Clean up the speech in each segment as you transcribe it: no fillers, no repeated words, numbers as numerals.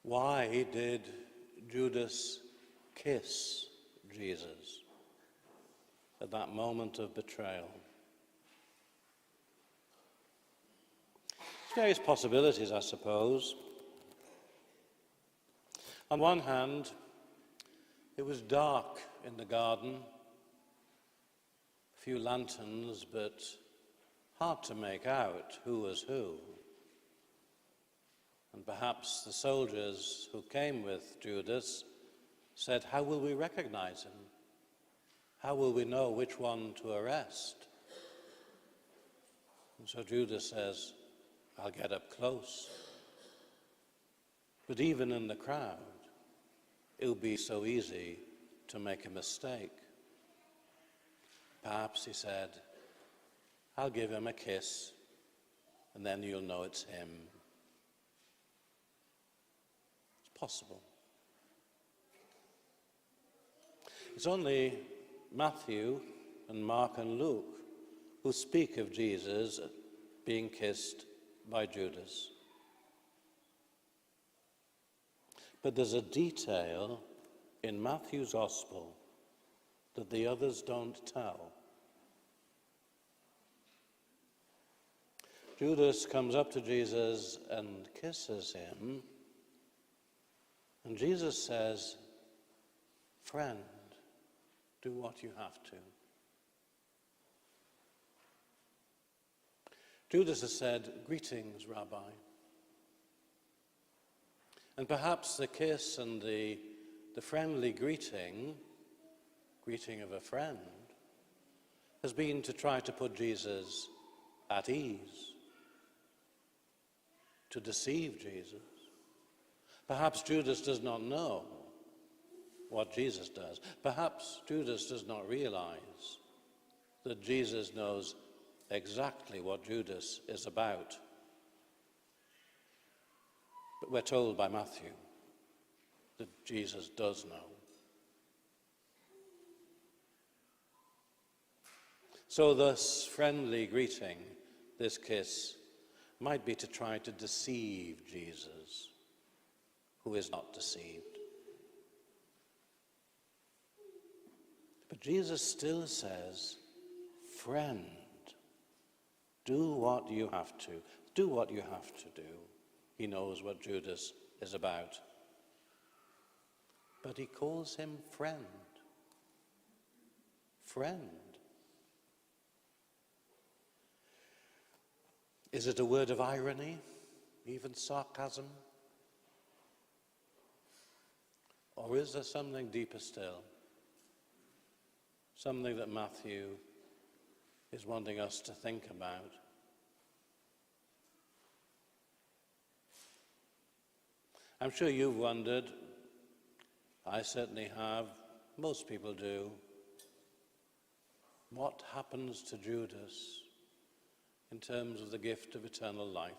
Why did Judas kiss Jesus at that moment of betrayal? Various possibilities, I suppose. On one hand, it was dark in the garden, a few lanterns, but hard to make out who was who. And perhaps the soldiers who came with Judas said, "How will we recognize him? How will we know which one to arrest?" And so Judas says, "I'll get up close." But even in the crowd, it will be so easy to make a mistake. Perhaps he said, "I'll give him a kiss, and then you'll know it's him." It's possible. It's only Matthew and Mark and Luke who speak of Jesus being kissed by Judas. But there's a detail in Matthew's Gospel that the others don't tell. Judas comes up to Jesus and kisses him, and Jesus says, "Friend, do what you have to." Judas has said, "Greetings, Rabbi." And perhaps the kiss and the friendly greeting of a friend, has been to try to put Jesus at ease, to deceive Jesus. Perhaps Judas does not know what Jesus does. Perhaps Judas does not realize that Jesus knows exactly what Judas is about. But we're told by Matthew that Jesus does know. So this friendly greeting, this kiss, might be to try to deceive Jesus, who is not deceived. But Jesus still says, "Friend, do what you have to. Do what you have to do." He knows what Judas is about. But he calls him friend. Friend. Is it a word of irony, even sarcasm? Or is there something deeper still? Something that Matthew is wanting us to think about? I'm sure you've wondered, I certainly have, most people do, what happens to Judas in terms of the gift of eternal life?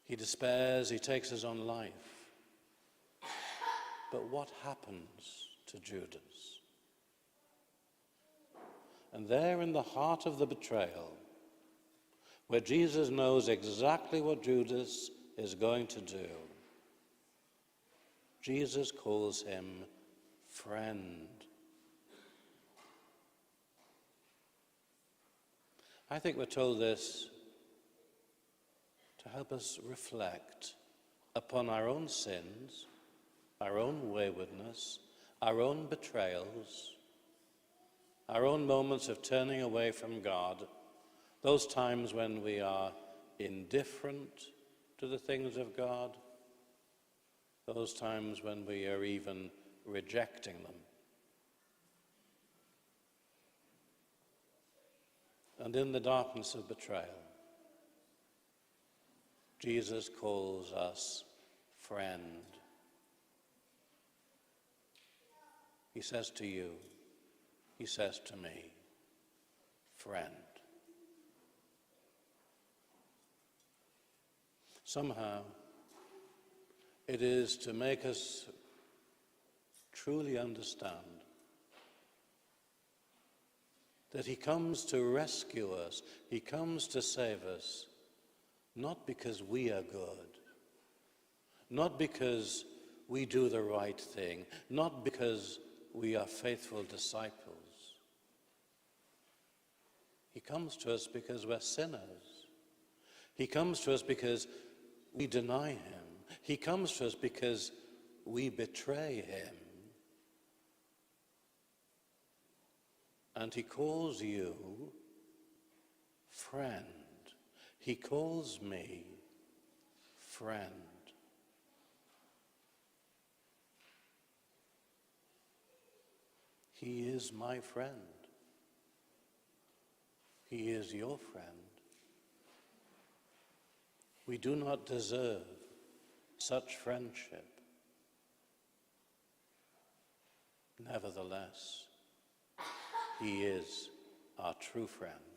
He despairs, he takes his own life. But what happens to Judas? And there in the heart of the betrayal, where Jesus knows exactly what Judas is going to do, Jesus calls him friend. I think we're told this to help us reflect upon our own sins, our own waywardness, our own betrayals, our own moments of turning away from God, those times when we are indifferent to the things of God, those times when we are even rejecting them. And in the darkness of betrayal, Jesus calls us friend. He says to you, he says to me, friend. Somehow, it is to make us truly understand that he comes to rescue us, he comes to save us, not because we are good, not because we do the right thing, not because we are faithful disciples. He comes to us because we're sinners. He comes to us because we deny him. He comes to us because we betray him. And he calls you friend. He calls me friend. He is my friend. He is your friend. We do not deserve such friendship. Nevertheless, he is our true friend.